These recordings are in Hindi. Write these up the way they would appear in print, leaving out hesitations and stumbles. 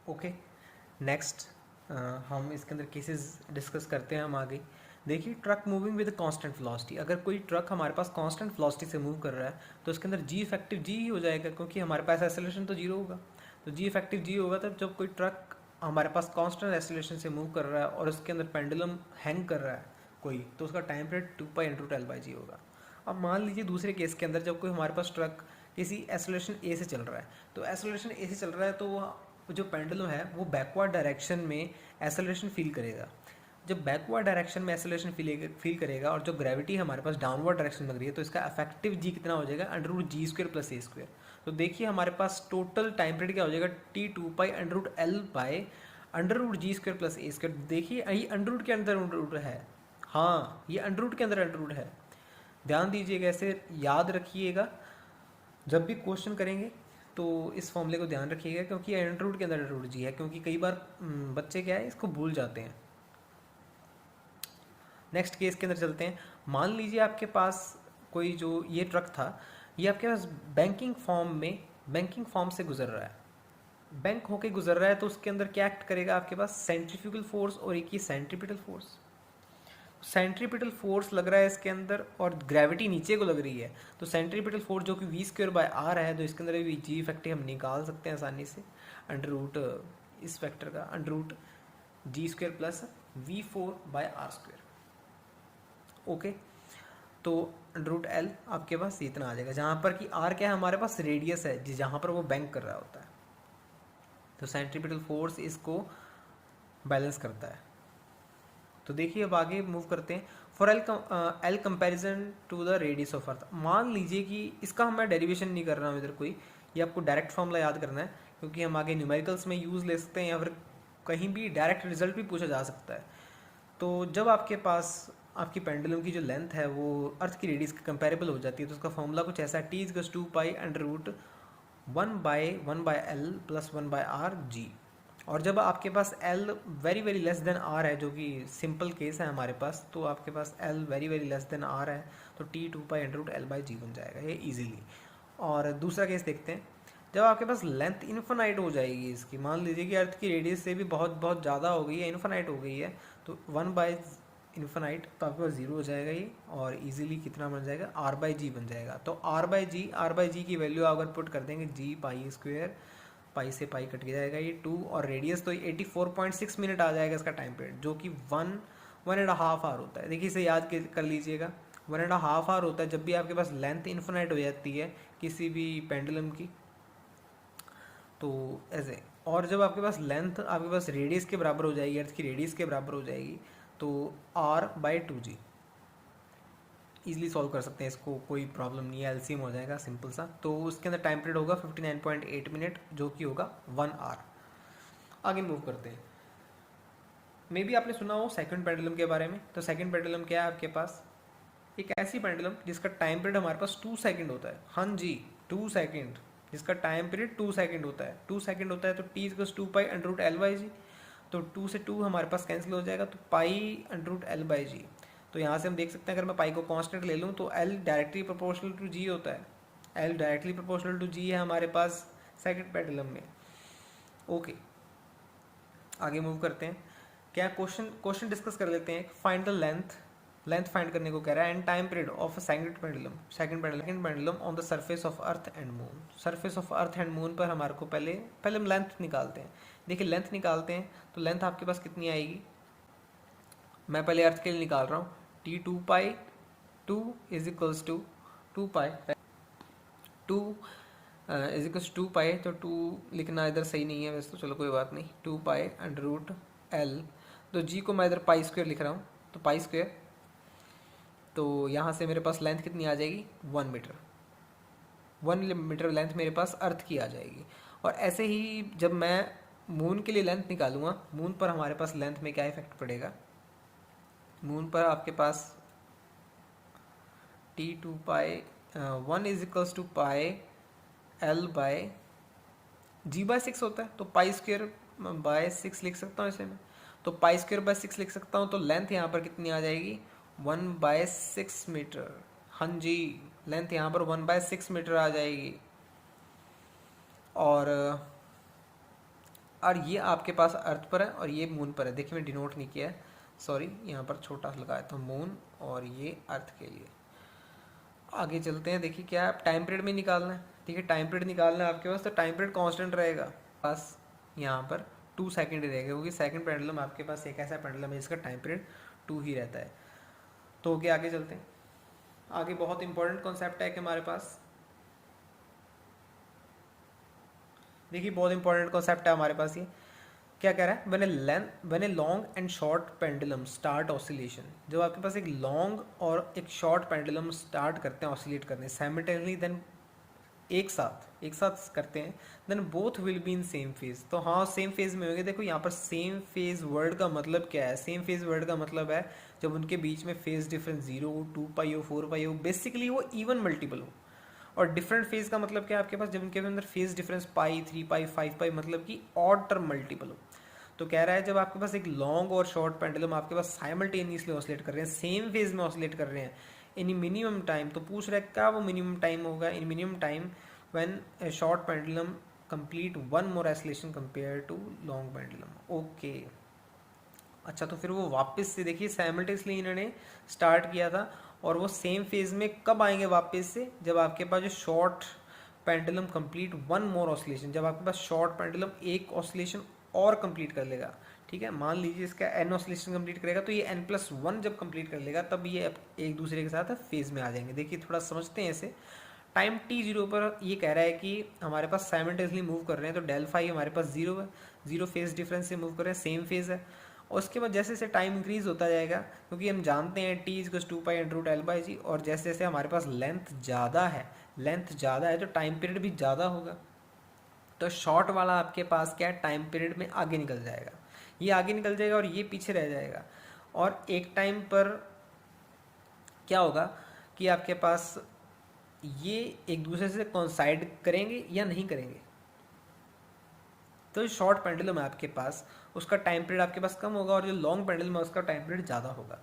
ओके, नेक्स्ट हम इसके अंदर केसेस डिस्कस करते हैं हम आगे। देखिए, truck moving with constant velocity, अगर कोई ट्रक हमारे पास कांस्टेंट वेलोसिटी से मूव कर रहा है तो उसके अंदर जी इफेक्टिव जी ही हो जाएगा, क्योंकि हमारे पास एक्सेलरेशन तो जीरो होगा। तो जी इफेक्टिव जी होगा तब जब कोई ट्रक हमारे पास कांस्टेंट एक्सेलरेशन से मूव कर रहा है और उसके अंदर पेंडुलम हैंग कर रहा है कोई, तो उसका टाइम पीरियड 2π×L/g होगा। अब मान लीजिए दूसरे केस के अंदर जब कोई हमारे पास ट्रक किसी एक्सेलरेशन ए से चल रहा है, तो एक्सेलरेशन ए से चल रहा है तो वो जो पेंडुलम है वो बैकवर्ड डायरेक्शन में एक्सेलरेशन फील करेगा। जब बैकवर्ड डायरेक्शन में एक्सेलरेशन फील करेगा और जो ग्रेविटी हमारे पास डाउनवर्ड डायरेक्शन में लग रही है, तो इसका इफेक्टिव जी कितना हो जाएगा, √g² + a²। तो देखिए हमारे पास टोटल टाइम पीरियड क्या हो जाएगा, T2π√L/√g² + a²। देखिए ये अंडर के अंदर अंडर है, हाँ ये अंडर के अंदर अंडर है। ध्यान दीजिएगा, ऐसे याद रखिएगा जब भी क्वेश्चन करेंगे तो इस फॉर्मूले को ध्यान रखिएगा, क्योंकि अंडर के अंदर अंडर जी है, क्योंकि कई बार बच्चे क्या है इसको भूल जाते हैं। नेक्स्ट केस के अंदर चलते हैं। मान लीजिए आपके पास कोई जो ये ट्रक था, ये आपके पास बैंकिंग फॉर्म से गुजर रहा है, बैंक होके गुजर रहा है, तो उसके अंदर क्या एक्ट करेगा, आपके पास सेंट्रीफ्यूगल फोर्स और एक ही सेंट्रीपिटल फोर्स। सेंट्रीपिटल फोर्स लग रहा है इसके अंदर और ग्रेविटी नीचे को लग रही है, तो सेंट्रीपिटल फोर्स जो कि v²/r है, तो इसके अंदर भी जी इफेक्टिव हम निकाल सकते हैं आसानी से, अंडर इस फैक्टर का √g² + v4/r²। ओके, तो √L आपके पास इतना आ जाएगा, जहाँ पर कि r क्या है, हमारे पास रेडियस है जहाँ पर वो बैंक कर रहा होता है। तो सेंट्रीपिटल फोर्स इसको बैलेंस करता है। तो देखिए अब आगे मूव करते हैं। For L comparison to the radius of earth, मान लीजिए कि इसका मैं डेरिवेशन नहीं कर रहा हूँ इधर कोई, ये आपको डायरेक्ट फॉर्मूला याद करना है, क्योंकि हम आगे न्यूमेरिकल्स में यूज़ ले सकते हैं या फिर कहीं भी डायरेक्ट रिजल्ट भी पूछा जा सकता है। तो जब आपके पास आपकी पेंडुलम की जो लेंथ है वो अर्थ की रेडियस के कंपेरेबल हो जाती है, तो उसका फॉर्मूला कुछ ऐसा है, T = 2π√1/L + 1/r/g। और जब आपके पास L very very less than R है, जो कि सिंपल केस है हमारे पास, तो आपके पास L very very less than R है, तो T2π×L/g बन जाएगा ये इजीली। और दूसरा केस देखते हैं, जब आपके पास लेंथ इन्फिनाइट हो जाएगी इसकी, मान लीजिए कि अर्थ की रेडियस से भी बहुत बहुत ज़्यादा हो गई है, इन्फिनाइट हो गई है, तो 1/∞ तो आपके पास 0 हो जाएगा ये, और इजीली कितना बन जाएगा, r/g बन जाएगा। तो r/g की वैल्यू अगर पुट कर देंगे, g π², पाई से पाई कट के जाएगा ये 2, और रेडियस तो 84.6 मिनट आ जाएगा इसका टाइम पीरियड, जो कि 1.5 आवर होता है। देखिए इसे याद कर लीजिएगा, 1.5 आवर होता है जब भी आपके पास लेंथ इन्फिनाइट हो जाती है किसी भी पेंडुलम की, तो ऐसे। और जब आपके पास लेंथ आपके पास रेडियस के बराबर हो जाएगी, अर्थ की रेडियस के बराबर हो जाएगी, तो r/2g ईजिली सॉल्व कर सकते हैं इसको, कोई प्रॉब्लम नहीं है, एलसीएम हो जाएगा सिंपल सा। तो उसके अंदर टाइम पीरियड होगा 59.8 मिनट, जो कि होगा 1 आवर। आगे मूव करते हैं। मे बी आपने सुना हो सेकंड पेंडुलम के बारे में। तो सेकंड पेंडुलम क्या है आपके पास, एक ऐसी पेंडुलम जिसका टाइम पीरियड हमारे पास 2 सेकंड होता है। हाँ जी, 2 सेकंड, जिसका टाइम पीरियड 2 सेकंड होता है। 2 सेकंड होता है तो T = 2π√L/g, तो 2 से 2 हमारे पास कैंसिल हो जाएगा, तो π√L/g। तो यहाँ से हम देख सकते हैं, अगर मैं पाई को कांस्टेंट ले लूँ तो L directly proportional to G होता है। L directly proportional to G है हमारे पास सेकंड पेंडुलम में। ओके, आगे मूव करते हैं। क्या क्वेश्चन डिस्कस कर लेते हैं। फाइंड द लेंथ फाइंड करने को कह रहा है, and time period of a second pendulum on the surface of earth and moon. Surface of earth and moon पर हमारे को पहले हम लेंथ निकालते हैं। देखिए लेंथ निकालते हैं, तो लेंथ आपके पास कितनी आएगी, मैं पहले अर्थ के लिए निकाल रहा हूँ, T2π2 = 2π, तो 2 लिखना इधर सही नहीं है वैसे, तो चलो कोई बात नहीं, 2π√L, तो G को मैं इधर π² लिख रहा हूँ, तो π², तो यहाँ से मेरे पास लेंथ कितनी आ जाएगी, 1 मीटर। 1 मीटर लेंथ मेरे पास अर्थ की आ जाएगी। और ऐसे ही जब मैं मून के लिए लेंथ निकालूंगा, मून पर हमारे पास लेंथ में क्या इफेक्ट पड़ेगा, मून पर आपके पास T2π1 = πL/g/6 होता है, तो π²/6 लिख सकता हूँ इसे मैं, तो π²/6 लिख सकता हूँ। तो लेंथ यहाँ पर कितनी आ जाएगी, 1/6 मीटर। हाँ जी, लेंथ यहाँ पर 1/6 मीटर आ जाएगी। और और ये आपके पास अर्थ पर है और ये मून पर है। देखिए मैं डिनोट नहीं किया है, सॉरी, यहाँ पर छोटा सा लगाया था मून और ये अर्थ के लिए। आगे चलते हैं। देखिए क्या है, टाइम पीरियड में निकालना है। ठीक है, टाइम पीरियड निकालना है आपके पास, तो टाइम पीरियड कांस्टेंट रहेगा पास, यहाँ पर 2 सेकंड ही रहेगा, क्योंकि सेकंड पेंडुलम आपके पास एक ऐसा पेंडुलम है जिसका टाइम पीरियड 2 ही रहता है। तो ओके, आगे चलते हैं। आगे बहुत इंपॉर्टेंट कॉन्सेप्ट है कि हमारे पास, देखिए बहुत इंपॉर्टेंट कॉन्सेप्ट है हमारे पास। ये क्या कह रहा है, when a long and short pendulum start oscillation, जब आपके पास एक लॉन्ग और एक शॉर्ट पेंडुलम स्टार्ट करते हैं ऑसिलेट करने साइमल्टेनियसली, देन एक साथ करते हैं, then both will be in same phase. तो हाँ, सेम फेज में होंगे। देखो यहाँ पर सेम फेज वर्ड का मतलब क्या है, सेम फेज वर्ड का मतलब है जब उनके बीच में फेज डिफरेंस 0 हो, 2 पाई हो, 4 पाई हो, बेसिकली वो इवन मल्टीपल हो। और डिफरेंट फेज का मतलब क्या है आपके पास, जब उनके अंदर फेज डिफरेंस पाई, 3 पाई, 5 पाई, मतलब कि ऑड टर्म मल्टीपल हो। तो कह रहा है जब आपके पास एक लॉन्ग और शॉर्ट पेंडुलम आपके पास साइमल्टेनियसली ऑसिलेट कर रहे हैं, सेम फेज में ऑसिलेट कर रहे हैं इन मिनिमम टाइम, तो पूछ रहा है क्या वो मिनिमम टाइम होगा। In minimum time when a short pendulum complete one more oscillation compare to long pendulum. Okay, अच्छा, तो फिर वो वापस से देखिए साइमल्टेनियसली इन्होंने स्टार्ट किया था, और वो सेम फेज में कब आएंगे वापस से, जब आपके पास जो short pendulum complete one more oscillation, जब आपके पास शॉर्ट पेंडुलम एक ऑसिलेशन और कंप्लीट कर लेगा। ठीक है, मान लीजिए इसका एन ऑसिलेशन कंप्लीट करेगा, तो ये n+1 जब कंप्लीट कर लेगा तब ये एक दूसरे के साथ फेज में आ जाएंगे। देखिए थोड़ा समझते हैं इसे। टाइम t0 पर ये कह रहा है कि हमारे पास साइमल्टेनियसली मूव कर रहे हैं, तो डेल फाई हमारे पास 0 है, 0 फेज डिफरेंस से मूव कर रहे हैं, सेम फेज है। और उसके बाद जैसे जैसे टाइम इंक्रीज होता जाएगा, क्योंकि हम जानते हैं t = 2π√L/g, और जैसे जैसे हमारे पास लेंथ ज़्यादा है तो टाइम पीरियड भी ज़्यादा होगा। तो शॉर्ट वाला आपके पास क्या है, टाइम पीरियड में आगे निकल जाएगा, ये आगे निकल जाएगा और ये पीछे रह जाएगा। और एक टाइम पर क्या होगा कि आपके पास ये एक दूसरे से कोइंसाइड करेंगे या नहीं करेंगे। तो जो शॉर्ट पेंडुलम है आपके पास, उसका टाइम पीरियड आपके पास कम होगा, और जो लॉन्ग पेंडुलम है उसका टाइम पीरियड ज़्यादा होगा।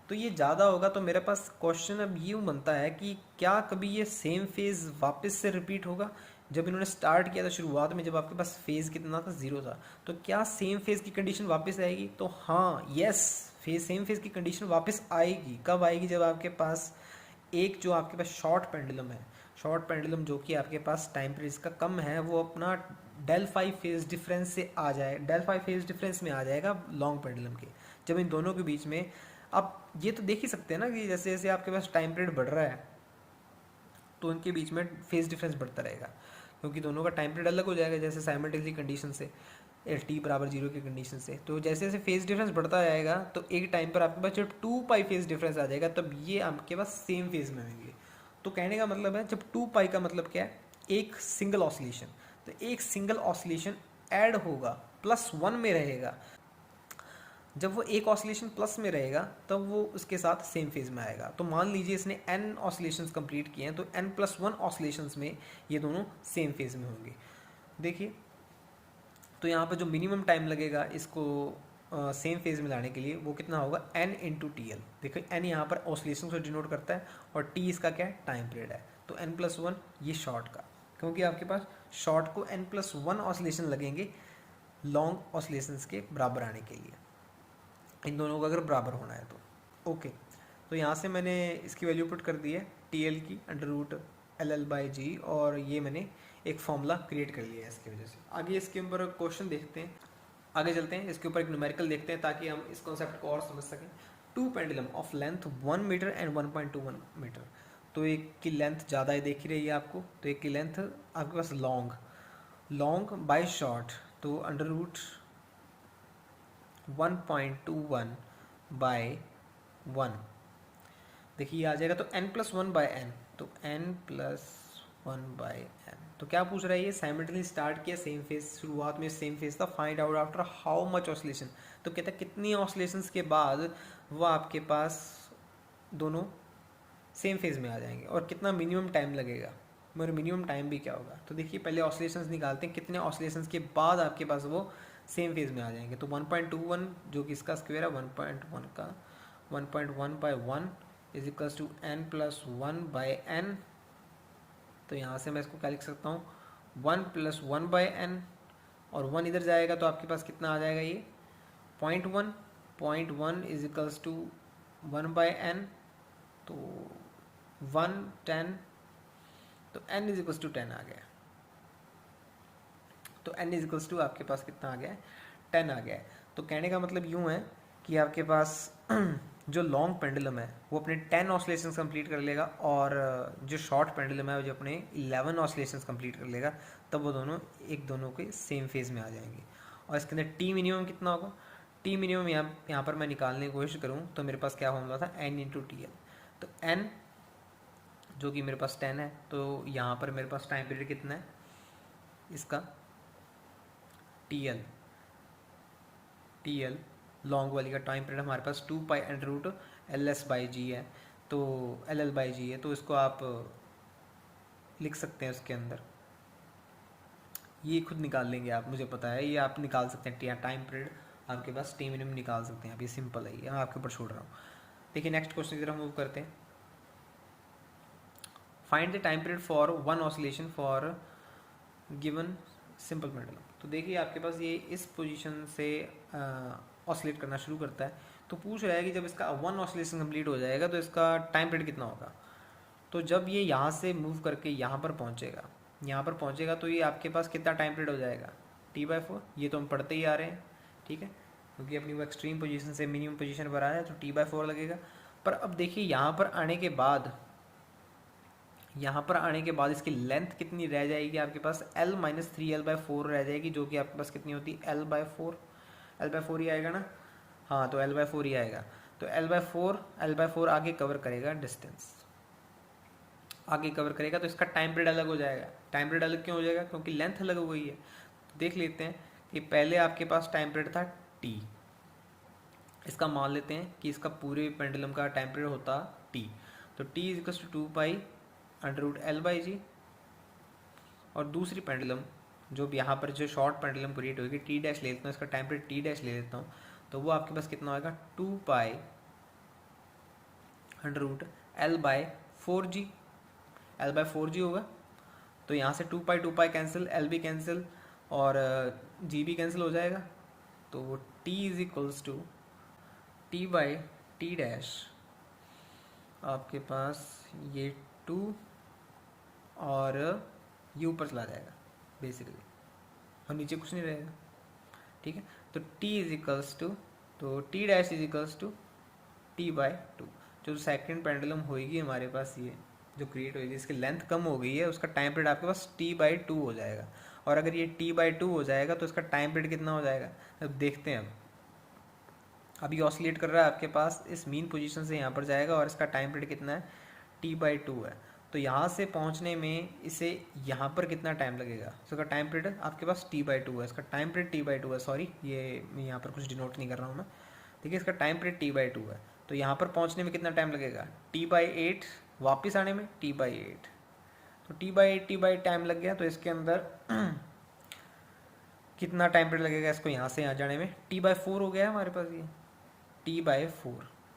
तो ये ज़्यादा होगा, तो मेरे पास क्वेश्चन अब ये बनता है कि क्या कभी ये सेम फेज वापस से रिपीट होगा। जब इन्होंने स्टार्ट किया था शुरुआत में, जब आपके पास फेज कितना था, 0 था, तो क्या सेम फेज की कंडीशन वापस आएगी। तो हाँ, यस, सेम फेज की कंडीशन वापस आएगी। कब आएगी, जब आपके पास एक जो आपके पास शॉर्ट पेंडुलम है, शॉर्ट पेंडुलम जो कि आपके पास टाइम पीरियड इसका कम है, वो अपना डेल फाई फेज डिफरेंस से आ जाए, डेल फाई फेज डिफरेंस में आ जाएगा लॉन्ग पेंडुलम के, जब इन दोनों के बीच में। अब ये तो देख ही सकते हैं ना कि जैसे जैसे आपके पास टाइम पीरियड बढ़ रहा है तो उनके बीच में फेज डिफरेंस बढ़ता रहेगा, क्योंकि दोनों का टाइम पीरियड अलग हो जाएगा, जैसे साइमल्टेनियसली कंडीशन से, t = 0 की कंडीशन से। तो जैसे जैसे फेज डिफरेंस बढ़ता जाएगा, तो एक टाइम पर आपके पास जब 2 पाई फेज डिफरेंस आ जाएगा, तब ये आपके पास सेम फेज में होंगे। तो कहने का मतलब है, जब 2 पाई का मतलब क्या है, एक सिंगल ऑसिलेशन, तो एक सिंगल ऑसिलेशन ऐड होगा, +1 में रहेगा। जब वो एक ऑसिलेशन प्लस में रहेगा, तब वो उसके साथ सेम फेज में आएगा। तो मान लीजिए इसने n ऑसिलेशंस कंप्लीट किए हैं, तो n+1 ऑसिलेशंस में ये दोनों सेम फेज में होंगे। देखिए, तो यहाँ पर जो मिनिमम टाइम लगेगा इसको सेम फेज में लाने के लिए, वो कितना होगा, n × TL। देखो n यहाँ पर ऑसिलेशन को डिनोट करता है, और t इसका क्या है, टाइम पीरियड है। तो n+1 ये शॉर्ट का, क्योंकि आपके पास शॉर्ट को n+1 ऑसिलेशन लगेंगे लॉन्ग ऑसिलेशंस के बराबर आने के लिए, इन दोनों का अगर बराबर होना है तो। ओके, तो यहाँ से मैंने इसकी वैल्यू पुट कर दी है TL की √LL/G, और ये मैंने एक फॉर्मूला क्रिएट कर लिया है इसकी वजह से। आगे इसके ऊपर क्वेश्चन देखते हैं, आगे चलते हैं, इसके ऊपर एक न्यूमेरिकल देखते हैं ताकि हम इस कॉन्सेप्ट को और समझ सकें। 2 pendulum of length 1 metre and 1.21 metre. तो एक की लेंथ ज़्यादा है, देख ही रही है आपको, तो एक की लेंथ आपके पास लॉन्ग बाय शॉर्ट, तो √1.21 बाय 1, देखिए आ जाएगा, तो n+1/n, तो n+1/n। तो क्या पूछ रहा है ये, साइमल्टेनियसली स्टार्ट किया सेम फेज, शुरुआत में सेम फेज था, find out after how much oscillation. तो कहता है कितनी ऑसिलेशंस के बाद वो आपके पास दोनों सेम फेज में आ जाएंगे, और कितना मिनिमम टाइम लगेगा, मगर मिनिमम टाइम भी क्या होगा। तो देखिए पहले ऑसिलेशंस निकालते हैं, कितने ऑसिलेशंस के बाद आपके पास वो सेम फेज में आ जाएंगे। तो 1.21 जो कि इसका स्क्वायर है 1.1 का, 1.1/1 = n+1/n। तो यहाँ से मैं इसको क्या लिख सकता हूँ, 1+1/n और 1 इधर जाएगा तो आपके पास कितना आ जाएगा ये 0.1, 0.1 इज इक्वल्स टू 1/n, तो 1 10, तो n इज इक्वल्स टू 10 आ गया। तो n इज इक्वल्स टू आपके पास कितना आ गया है 10 आ गया है। तो कहने का मतलब यूँ है कि आपके पास जो लॉन्ग पेंडुलम है वो अपने 10 ऑसिलेशंस कंप्लीट कर लेगा, और जो शॉर्ट पेंडुलम है वो जो अपने 11 ऑसिलेशंस कंप्लीट कर लेगा, तब वो दोनों के सेम फेज में आ जाएंगे। और इसके अंदर टी मिनिमम कितना होगा, टी मिनिमम यहाँ पर मैं निकालने की कोशिश करूँ तो मेरे पास क्या फॉर्मूला था n इंटू टी एल। तो n जो कि मेरे पास 10 है, तो यहाँ पर मेरे पास टाइम पीरियड कितना है इसका टी एल लॉन्ग वाली का टाइम पीरियड हमारे पास 2π√LS/g है, तो LL/g है, तो इसको आप लिख सकते हैं उसके अंदर, ये खुद निकाल लेंगे आप, मुझे पता है ये आप निकाल सकते हैं, टाइम पीरियड आपके पास टी मिनिमम निकाल सकते हैं आप, ये सिंपल है, ये मैं आपके ऊपर छोड़ रहा हूँ। देखिए नेक्स्ट क्वेश्चन की तरफ मूव करते हैं। Find the time period for one oscillation for given simple pendulum. तो देखिए आपके पास ये इस पोजीशन से ऑसिलेट करना शुरू करता है, तो पूछ रहा है कि जब इसका 1 ऑसिलेशन कंप्लीट हो जाएगा तो इसका टाइम पीरियड कितना होगा। तो जब ये यहाँ से मूव करके यहाँ पर पहुँचेगा तो ये आपके पास कितना टाइम पीरियड हो जाएगा T/4। ये तो हम पढ़ते ही आ रहे हैं, ठीक है, क्योंकि अपनी वो एक्सट्रीम पोजीशन से मिनिमम पोजीशन पर आ रहा है, तो T/4 लगेगा। पर अब देखिए यहाँ पर आने के बाद इसकी लेंथ कितनी रह जाएगी आपके पास, L-3L/4 रह जाएगी, जो कि आपके पास कितनी होती है L/4 ही आएगा ना, हाँ, तो L/4 ही आएगा। तो L/4 आगे कवर करेगा डिस्टेंस, आगे कवर करेगा, तो इसका टाइम पीरियड अलग हो जाएगा। टाइम पीरियड अलग क्यों हो जाएगा, क्योंकि लेंथ अलग हो गई है। तो देख लेते हैं कि पहले आपके पास टाइम पीरियड था t, इसका मान लेते हैं कि इसका पूरे पेंडुलम का टाइम पीरियड होता t, तो t इज 2π√L/g। और दूसरी पेंडुलम जो भी यहाँ पर जो शॉर्ट पेंडुलम क्रिएट होगी t डैश ले लेता हूँ, इसका टाइम पीरियड t डैश ले लेता हूँ, तो वो आपके पास कितना होगा 2π√L/4g, L/4g होगा। तो यहाँ से 2π कैंसिल, L भी कैंसिल और G भी कैंसिल हो जाएगा, तो T is equals to T/T dash आपके पास ये 2 और ये ऊपर चला जाएगा बेसिकली, और नीचे कुछ नहीं रहेगा, ठीक है। तो T इज इक्वल्स टू, तो T dash is equals to T/2। जो सेकंड पेंडुलम होएगी हमारे पास, ये जो क्रिएट होगी, इसकी लेंथ कम हो गई है, उसका टाइम पीरियड आपके पास T/2 हो जाएगा। और अगर ये T/2 हो जाएगा तो इसका टाइम पीरियड कितना हो जाएगा, अब देखते हैं। अभी ऑसिलेट कर रहा है आपके पास, इस मीन पोजीशन से यहाँ पर जाएगा और इसका टाइम पीरियड कितना है T/2 है। तो यहाँ से पहुँचने में इसे यहाँ पर कितना टाइम लगेगा, तो इसका टाइम पीरियड आपके पास T/2 है, इसका टाइम पीरियड T/2 है, सॉरी ये मैं यहाँ पर कुछ डिनोट नहीं कर रहा हूँ मैं, देखिए इसका टाइम पीरियड T/2 है। तो यहाँ पर पहुँचने में कितना टाइम लगेगा T/8, वापस आने में T/8, तो T/8 टाइम लग गया। तो इसके अंदर कितना टाइम पीरियड लगेगा इसको यहाँ से यहाँ जाने में, T/4 हो गया हमारे पास, ये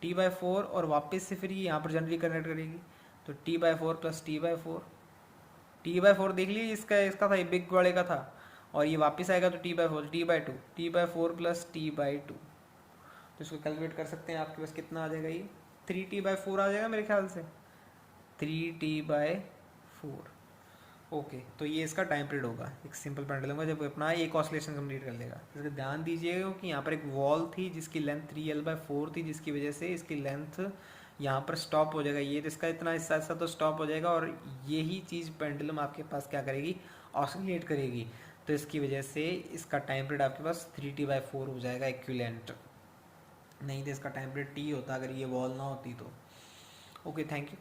T/4 और वापस से फिर ये यहाँ पर जनरली कनेक्ट करेगी, तो T/4 प्लस T/4 देख लीजिए, इसका था, ये बिग वाले का था, और ये वापस आएगा तो T/4 प्लस T/2, तो इसको कैलकुलेट कर सकते हैं, आपके पास कितना आ जाएगा, ये 3T/4 आ जाएगा मेरे ख्याल से, 3T/4। ओके, तो ये इसका टाइम पीरियड होगा एक सिंपल पेंडुलम का, जब अपना एक ऑसिलेशन कंप्लीट कर लेगा। इसका ध्यान दीजिएगा कि यहाँ पर एक वॉल थी जिसकी लेंथ 3L/4 थी, जिसकी वजह से इसकी लेंथ यहाँ पर स्टॉप हो जाएगा, ये तो इसका इतना हिस्सा तो स्टॉप हो जाएगा, और यही चीज़ पेंडुलम आपके पास क्या करेगी, ऑसिलेट करेगी, तो इसकी वजह से इसका टाइम पीरियड आपके पास 3T/4 हो जाएगा इक्विवेलेंट। नहीं तो इसका टाइम पीरियड T होता अगर ये वॉल ना होती तो। Okay, thank you.